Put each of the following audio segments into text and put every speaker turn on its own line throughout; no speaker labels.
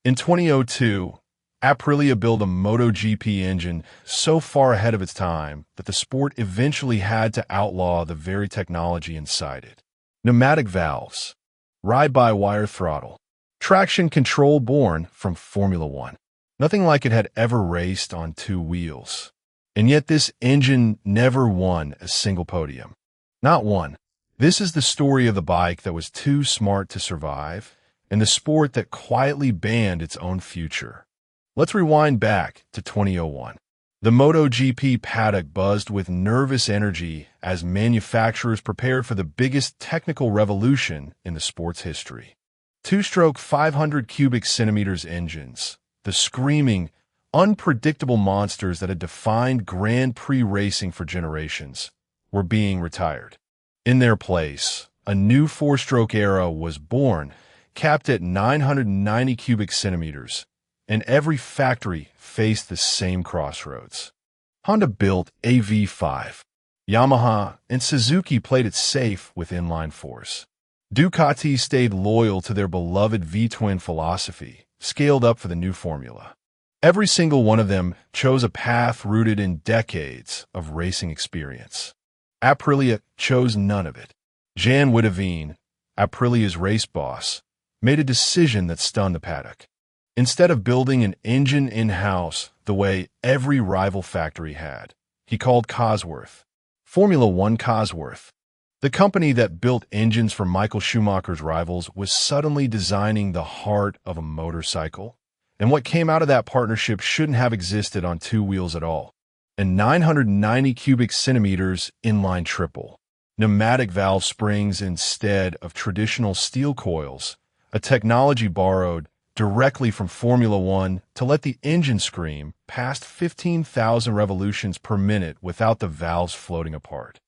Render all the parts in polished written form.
In 2002, Aprilia built a MotoGP engine so far ahead of its time that the sport eventually had to outlaw the very technology inside it. Pneumatic valves, ride-by-wire throttle, traction control born from Formula One. Nothing like it had ever raced on two wheels. And yet this engine never won a single podium. Not one. This is the story of the bike that was too smart to survive, and the sport that quietly banned its own future. Let's rewind back to 2001. The MotoGP paddock buzzed with nervous energy as manufacturers prepared for the biggest technical revolution in the sport's history. Two-stroke 500 cubic centimeters engines, the screaming, unpredictable monsters that had defined Grand Prix racing for generations, were being retired. In their place, a new four-stroke era was born, capped at 990 cubic centimeters, and every factory faced the same crossroads. Honda built a V5. Yamaha and Suzuki played it safe with inline fours. Ducati stayed loyal to their beloved V-twin philosophy, scaled up for the new formula. Every single one of them chose a path rooted in decades of racing experience. Aprilia chose none of it. Jan Witteveen, Aprilia's race boss, made a decision that stunned the paddock. Instead of building an engine in-house the way every rival factory had, he called Cosworth, Formula One Cosworth. The company that built engines for Michael Schumacher's rivals was suddenly designing the heart of a motorcycle, and what came out of that partnership shouldn't have existed on two wheels at all. A 990 cubic centimeters inline triple, pneumatic valve springs instead of traditional steel coils, a technology borrowed directly from Formula One to let the engine scream past 15,000 revolutions per minute without the valves floating apart.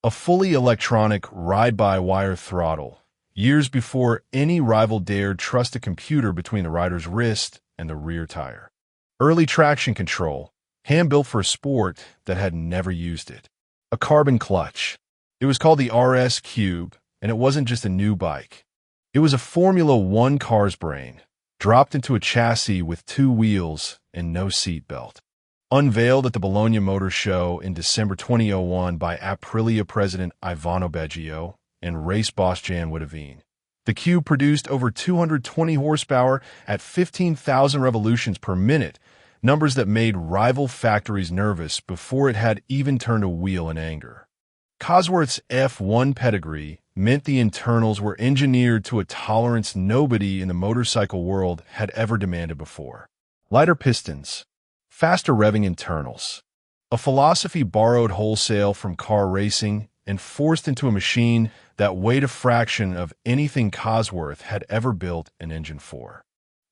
A fully electronic ride-by-wire throttle, years before any rival dared trust a computer between the rider's wrist and the rear tire. Early traction control, hand-built for a sport that had never used it. A carbon clutch. It was called the RS Cube, and it wasn't just a new bike. It was a Formula One car's brain, dropped into a chassis with two wheels and no seat belt. Unveiled at the Bologna Motor Show in December 2001 by Aprilia president Ivano Baggio and race boss Jan Witteveen, the Cube produced over 220 horsepower at 15,000 revolutions per minute, numbers that made rival factories nervous before it had even turned a wheel in anger. Cosworth's F1 pedigree meant the internals were engineered to a tolerance nobody in the motorcycle world had ever demanded before. Lighter pistons, faster revving internals, a philosophy borrowed wholesale from car racing and forced into a machine that weighed a fraction of anything Cosworth had ever built an engine for.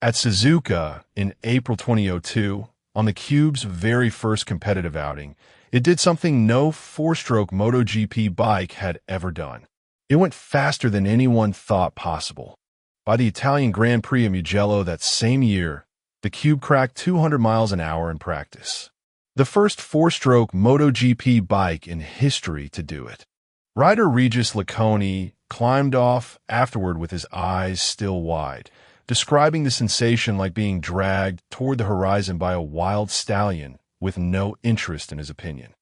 At Suzuka in April 2002, on the Cube's very first competitive outing, it did something no four-stroke MotoGP bike had ever done. It went faster than anyone thought possible. By the Italian Grand Prix of Mugello that same year, the Cube cracked 200 miles an hour in practice. The first four-stroke MotoGP bike in history to do it. Rider Regis Laconi climbed off afterward with his eyes still wide, describing the sensation like being dragged toward the horizon by a wild stallion with no interest in his opinion.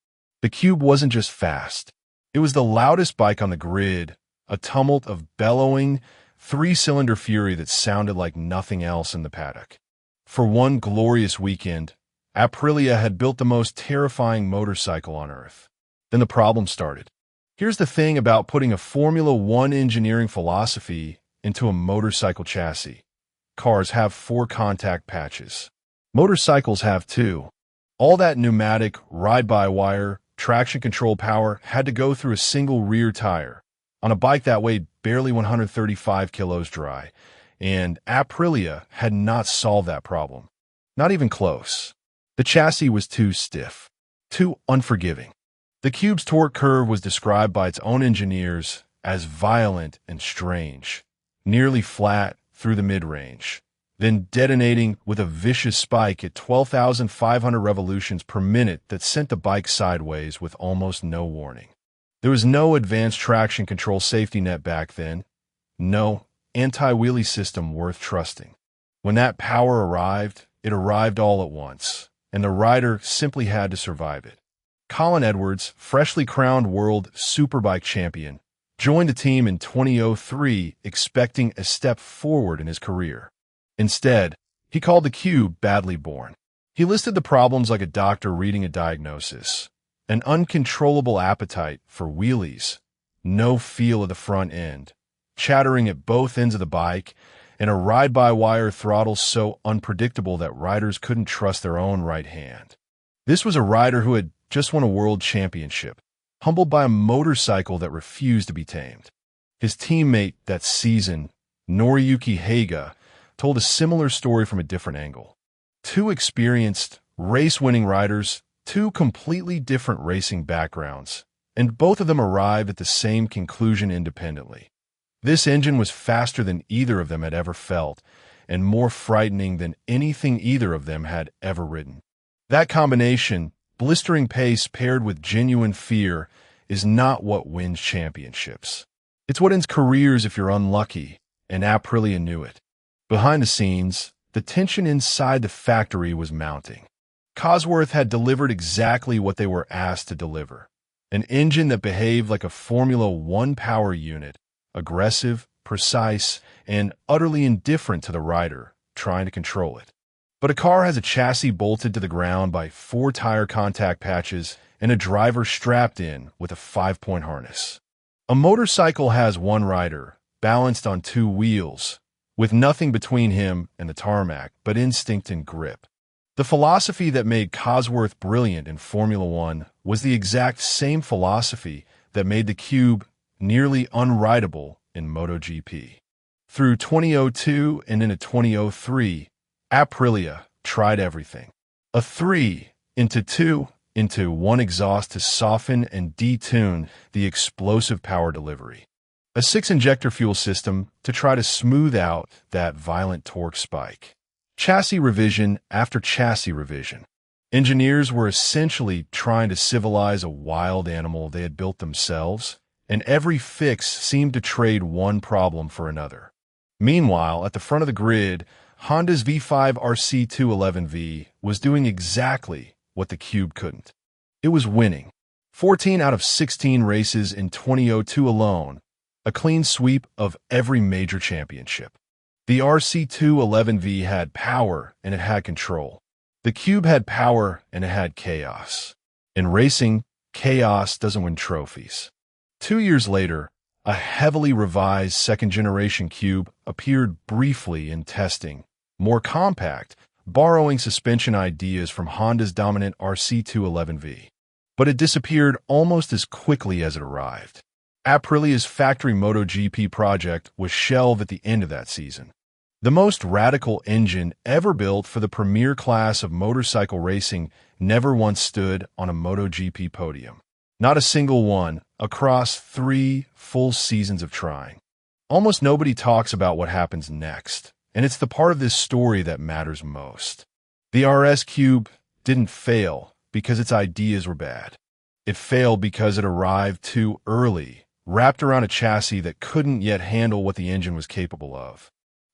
The Cube wasn't just fast. It was the loudest bike on the grid, a tumult of bellowing, three-cylinder fury that sounded like nothing else in the paddock. For one glorious weekend, Aprilia had built the most terrifying motorcycle on Earth. Then the problem started. Here's the thing about putting a Formula One engineering philosophy into a motorcycle chassis. Cars have 4 contact patches. Motorcycles have 2. All that pneumatic, ride-by-wire, traction control power had to go through a single rear tire on a bike that weighed barely 135 kilos dry, and Aprilia had not solved that problem. Not even close. The chassis was too stiff, too unforgiving. The Cube's torque curve was described by its own engineers as violent and strange, nearly flat through the mid-range, then detonating with a vicious spike at 12,500 revolutions per minute that sent the bike sideways with almost no warning. There was no advanced traction control safety net back then, no anti-wheelie system worth trusting. When that power arrived, it arrived all at once, and the rider simply had to survive it. Colin Edwards, freshly crowned world superbike champion, joined the team in 2003 expecting a step forward in his career. Instead, he called the cube badly born. He listed the problems like a doctor reading a diagnosis: an uncontrollable appetite for wheelies, no feel of the front end, chattering at both ends of the bike, and a ride-by-wire throttle so unpredictable that riders couldn't trust their own right hand. This was a rider who had just won a world championship, humbled by a motorcycle that refused to be tamed. His teammate that season, Noriyuki Heiga, told a similar story from a different angle. Two experienced, race-winning riders, two completely different racing backgrounds, and both of them arrived at the same conclusion independently. This engine was faster than either of them had ever felt, and more frightening than anything either of them had ever ridden. That combination, blistering pace paired with genuine fear, is not what wins championships. It's what ends careers if you're unlucky, and Aprilia knew it. Behind the scenes, the tension inside the factory was mounting. Cosworth had delivered exactly what they were asked to deliver: an engine that behaved like a Formula One power unit, aggressive, precise, and utterly indifferent to the rider trying to control it. But a car has a chassis bolted to the ground by 4 tire contact patches and a driver strapped in with a 5-point harness. A motorcycle has one rider, balanced on 2 wheels, with nothing between him and the tarmac but instinct and grip. The philosophy that made Cosworth brilliant in Formula One was the exact same philosophy that made the Cube nearly unrideable in MotoGP. Through 2002 and into 2003, Aprilia tried everything. A 3 into 2 into 1 exhaust to soften and detune the explosive power delivery. A 6-injector fuel system to try to smooth out that violent torque spike. Chassis revision after chassis revision. Engineers were essentially trying to civilize a wild animal they had built themselves, and every fix seemed to trade one problem for another. Meanwhile, at the front of the grid, Honda's V5 RC211V was doing exactly what the Cube couldn't. It was winning. 14 out of 16 races in 2002 alone, a clean sweep of every major championship. The RC211V had power and it had control. The Cube had power and it had chaos. In racing, chaos doesn't win trophies. 2 years later, a heavily revised second-generation Cube appeared briefly in testing, more compact, borrowing suspension ideas from Honda's dominant RC211V. But it disappeared almost as quickly as it arrived. Aprilia's factory MotoGP project was shelved at the end of that season. The most radical engine ever built for the premier class of motorcycle racing never once stood on a MotoGP podium. Not a single one, across 3 full seasons of trying. Almost nobody talks about what happens next, and it's the part of this story that matters most. The RS Cube didn't fail because its ideas were bad. It failed because it arrived too early, wrapped around a chassis that couldn't yet handle what the engine was capable of.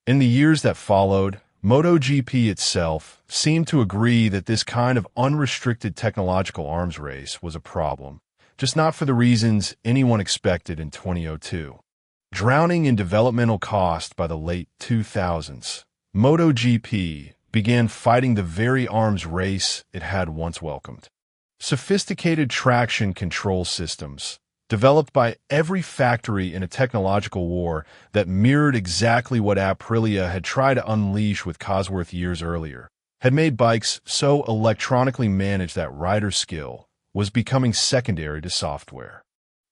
In the years that followed, MotoGP itself seemed to agree that this kind of unrestricted technological arms race was a problem, just not for the reasons anyone expected in 2002. Drowning in developmental cost by the late 2000s, MotoGP began fighting the very arms race it had once welcomed. Sophisticated traction control systems, developed by every factory in a technological war that mirrored exactly what Aprilia had tried to unleash with Cosworth years earlier, had made bikes so electronically managed that rider skill was becoming secondary to software.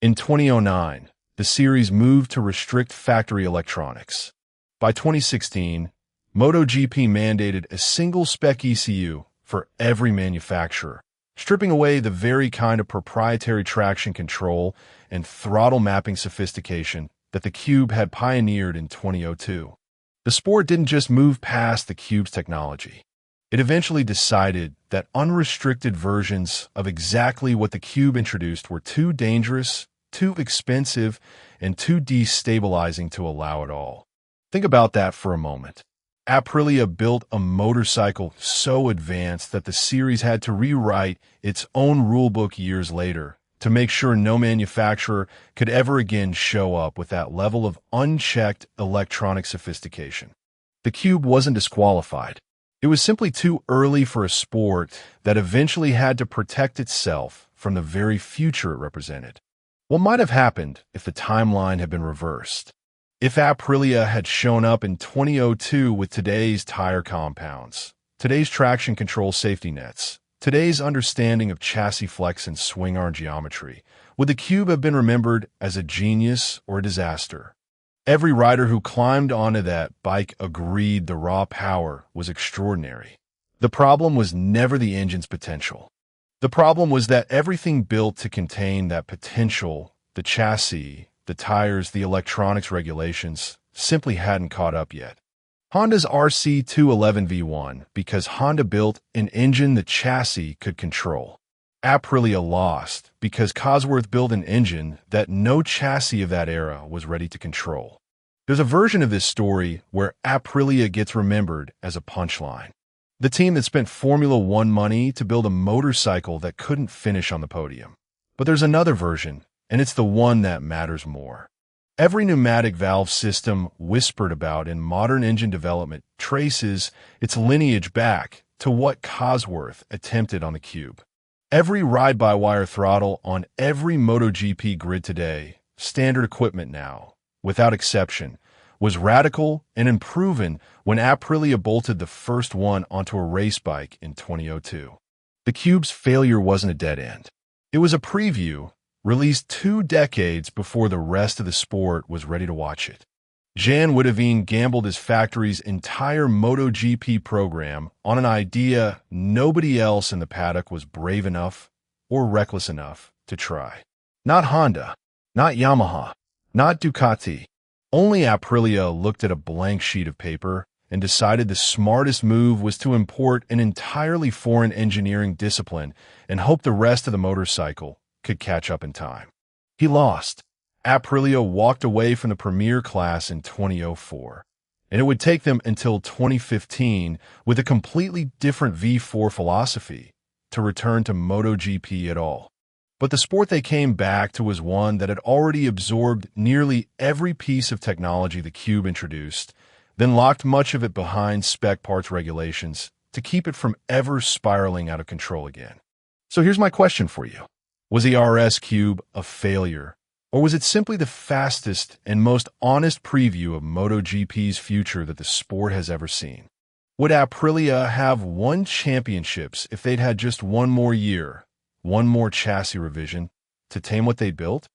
In 2009, the series moved to restrict factory electronics. By 2016, MotoGP mandated a single spec ECU for every manufacturer, stripping away the very kind of proprietary traction control and throttle mapping sophistication that the Cube had pioneered in 2002. The sport didn't just move past the Cube's technology. It eventually decided that unrestricted versions of exactly what the Cube introduced were too dangerous, too expensive, and too destabilizing to allow at all. Think about that for a moment. Aprilia built a motorcycle so advanced that the series had to rewrite its own rulebook years later to make sure no manufacturer could ever again show up with that level of unchecked electronic sophistication. The Cube wasn't disqualified. It was simply too early for a sport that eventually had to protect itself from the very future it represented. What might have happened if the timeline had been reversed? If Aprilia had shown up in 2002 with today's tire compounds, today's traction control safety nets, today's understanding of chassis flex and swing arm geometry, would the Cube have been remembered as a genius or a disaster? Every rider who climbed onto that bike agreed the raw power was extraordinary. The problem was never the engine's potential. The problem was that everything built to contain that potential, the chassis, the tires, the electronics regulations, simply hadn't caught up yet. Honda's RC211 V1 because Honda built an engine the chassis could control. Aprilia lost because Cosworth built an engine that no chassis of that era was ready to control. There's a version of this story where Aprilia gets remembered as a punchline. The team that spent Formula One money to build a motorcycle that couldn't finish on the podium. But there's another version, and it's the one that matters more. Every pneumatic valve system whispered about in modern engine development traces its lineage back to what Cosworth attempted on the Cube. Every ride-by-wire throttle on every MotoGP grid today, standard equipment now, without exception, was radical and unproven when Aprilia bolted the first one onto a race bike in 2002. The Cube's failure wasn't a dead end. It was a preview, released 2 decades before the rest of the sport was ready to watch it. Jan Witteveen gambled his factory's entire MotoGP program on an idea nobody else in the paddock was brave enough or reckless enough to try. Not Honda, not Yamaha, not Ducati. Only Aprilia looked at a blank sheet of paper and decided the smartest move was to import an entirely foreign engineering discipline and hope the rest of the motorcycle could catch up in time. He lost. Aprilia walked away from the premier class in 2004, and it would take them until 2015 with a completely different V4 philosophy to return to MotoGP at all. But the sport they came back to was one that had already absorbed nearly every piece of technology the Cube introduced, then locked much of it behind spec parts regulations to keep it from ever spiraling out of control again. So here's my question for you. Was the RS Cube a failure, or was it simply the fastest and most honest preview of MotoGP's future that the sport has ever seen? Would Aprilia have won championships if they'd had just one more year, one more chassis revision, to tame what they built?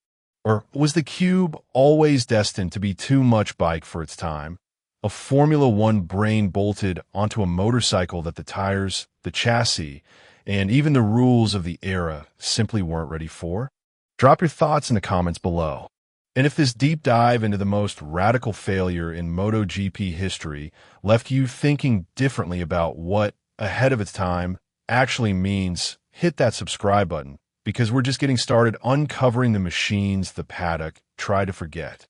Or was the Cube always destined to be too much bike for its time, a Formula One brain bolted onto a motorcycle that the tires, the chassis, and even the rules of the era simply weren't ready for? Drop your thoughts in the comments below. And if this deep dive into the most radical failure in MotoGP history left you thinking differently about what ahead of its time actually means, hit that subscribe button, because we're just getting started uncovering the machines the paddock tried to forget.